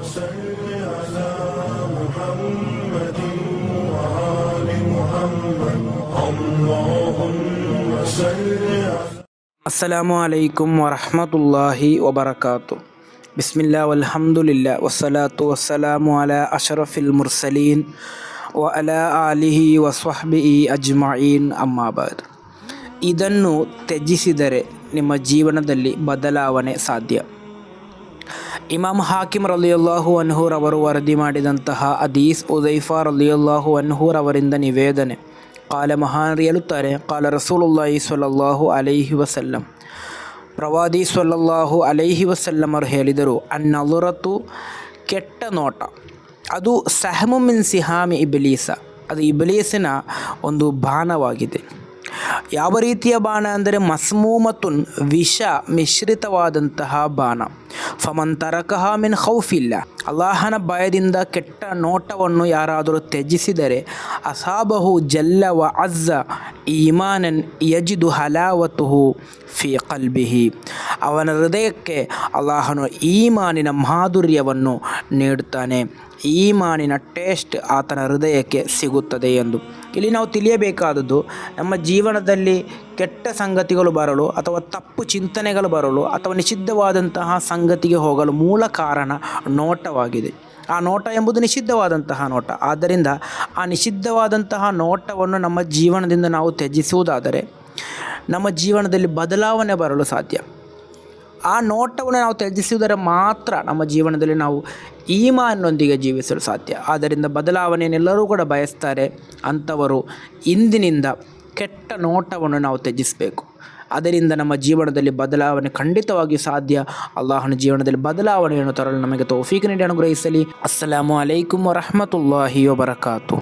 صل على محمد وآل محمد اللهم صل على ಅಸ್ಸಲಾಮು ಅಲೈಕುಂ ವರಹಮತುಲ್ಲಾಹಿ ವಬರಕಾತು. ಬಿಸ್ಮಿಲ್ಲಾ ವಲ್ಹಮ್ದುಲಿಲ್ಲಾ ವಸ್ಸಲಾತು ವಸ್ಸಲಾಮು ಅಲಾ ಅಶರಫಿಲ್ ಮುರ್ಸಲೀನ್ ವ ಅಲಾ ಆಲಿಹಿ ವಸ್ವಹ್ಬಿಹಿ ಅಜ್ಮഈನ್ ಅಮ್ಮಾಬಾದ್. ಇದನ್ನು ತ್ಯಜಿಸಿದರೆ ನಿಮ್ಮ ಜೀವನದಲ್ಲಿ ಬದಲಾವಣೆ ಸಾಧ್ಯ. ಇಮಾಮ್ ಹಾಕಿಮ್ ರಲಿಯಲ್ಲಾಹು ಅನ್ಹುರವರು ವರದಿ ಮಾಡಿದಂತಹ ಹದೀಸ್ ಉದೈಫಾ ರಲಿಯಲ್ಲಾಹು ಅನ್ಹುರವರಿಂದ ನಿವೇದನೆ. ಕಾಲ ಮಹಾನರು ಹೇಳುತ್ತಾರೆ, ಕಾಲ ರಸೂಲುಲ್ಲಾಹಿ ಸ್ವಲ್ಲಲ್ಲಾಹು ಅಲೈಹಿ ವಸಲ್ಲಂ, ಪ್ರವಾದಿ ಸ್ವಲ್ಲಲ್ಲಾಹು ಅಲೈಹಿ ವಸಲ್ಲಮರು ಹೇಳಿದರು, ಅನ್ನದುರತು ಕೆಟ್ಟ ನೋಟ, ಅದು ಸಹಮು ಮಿನ್ ಸಿಹಾಮಿ ಇಬ್ಲೀಸ, ಅದು ಇಬ್ಲೀಸಿನ ಒಂದು ಬಾಣವಾಗಿದೆ. ಯಾವ ರೀತಿಯ ಬಾಣ ಅಂದರೆ ಮಸ್ಮೂಮತುನ್, ವಿಷ ಮಿಶ್ರಿತವಾದಂತಹ ಬಾಣ. ಫಮನ್ ತರಕಹ ಮಿನ್ ಖೌಫಿಲ್ಲ, ಅಲ್ಲಾಹನ ಭಯದಿಂದ ಕೆಟ್ಟ ನೋಟವನ್ನು ಯಾರಾದರೂ ತ್ಯಜಿಸಿದರೆ, ಅಸಾಬಹು ಜಲ್ಲ ವ ಅಜ್ಜ ಈಮಾನನ್ ಯಜಿದು ಹಲಾವತುಹು ಫಿ ಕಲ್ಬಿಹಿ, ಅವನ ಹೃದಯಕ್ಕೆ ಅಲ್ಲಾಹನು ಈಮಾನಿನ ಮಾಧುರ್ಯವನ್ನು ನೀಡುತ್ತಾನೆ, ಈಮಾನಿನ ಟೇಸ್ಟ್ ಆತನ ಹೃದಯಕ್ಕೆ ಸಿಗುತ್ತದೆ ಎಂದು. ಇಲ್ಲಿ ನಾವು ತಿಳಿಯಬೇಕಾದದ್ದು, ನಮ್ಮ ಜೀವನದಲ್ಲಿ ಕೆಟ್ಟ ಸಂಗತಿಗಳು ಬರಲು ಅಥವಾ ತಪ್ಪು ಚಿಂತನೆಗಳು ಬರಲು ಅಥವಾ ನಿಷಿದ್ಧವಾದಂತಹ ಸಂಗತಿಗೆ ಹೋಗಲು ಮೂಲ ಕಾರಣ ನೋಟವಾಗಿದೆ. ಆ ನೋಟ ಎಂಬುದು ನಿಷಿದ್ಧವಾದಂತಹ ನೋಟ. ಆದ್ದರಿಂದ ಆ ನಿಷಿದ್ಧವಾದಂತಹ ನೋಟವನ್ನು ನಮ್ಮ ಜೀವನದಿಂದ ನಾವು ತ್ಯಜಿಸುವುದಾದರೆ ನಮ್ಮ ಜೀವನದಲ್ಲಿ ಬದಲಾವಣೆ ಬರಲು ಸಾಧ್ಯ. ಆ ನೋಟವನ್ನು ನಾವು ತ್ಯಜಿಸುವುದರ ಮಾತ್ರ ನಮ್ಮ ಜೀವನದಲ್ಲಿ ನಾವು ಈಮಾನ್ನೊಂದಿಗೆ ಜೀವಿಸಲು ಸಾಧ್ಯ. ಆದ್ದರಿಂದ ಬದಲಾವಣೆಯನ್ನೆಲ್ಲರೂ ಕೂಡ ಬಯಸ್ತಾರೆ. ಅಂಥವರು ಇಂದಿನಿಂದ ಕೆಟ್ಟ ನೋಟವನ್ನು ನಾವು ತ್ಯಜಿಸಬೇಕು. ಅದರಿಂದ ನಮ್ಮ ಜೀವನದಲ್ಲಿ ಬದಲಾವಣೆ ಖಂಡಿತವಾಗಿಯೂ ಸಾಧ್ಯ. ಅಲ್ಲಾಹನ ಜೀವನದಲ್ಲಿ ಬದಲಾವಣೆಯನ್ನು ತರಲು ನಮಗೆ ತೌಫೀಕ್ ನೀಡಿ ಅನುಗ್ರಹಿಸಲಿ. ಅಸ್ಸಲಾಮು ಅಲೈಕುಂ ವರಹಮತುಲ್ಲಾಹಿ ವಬರಕಾತು.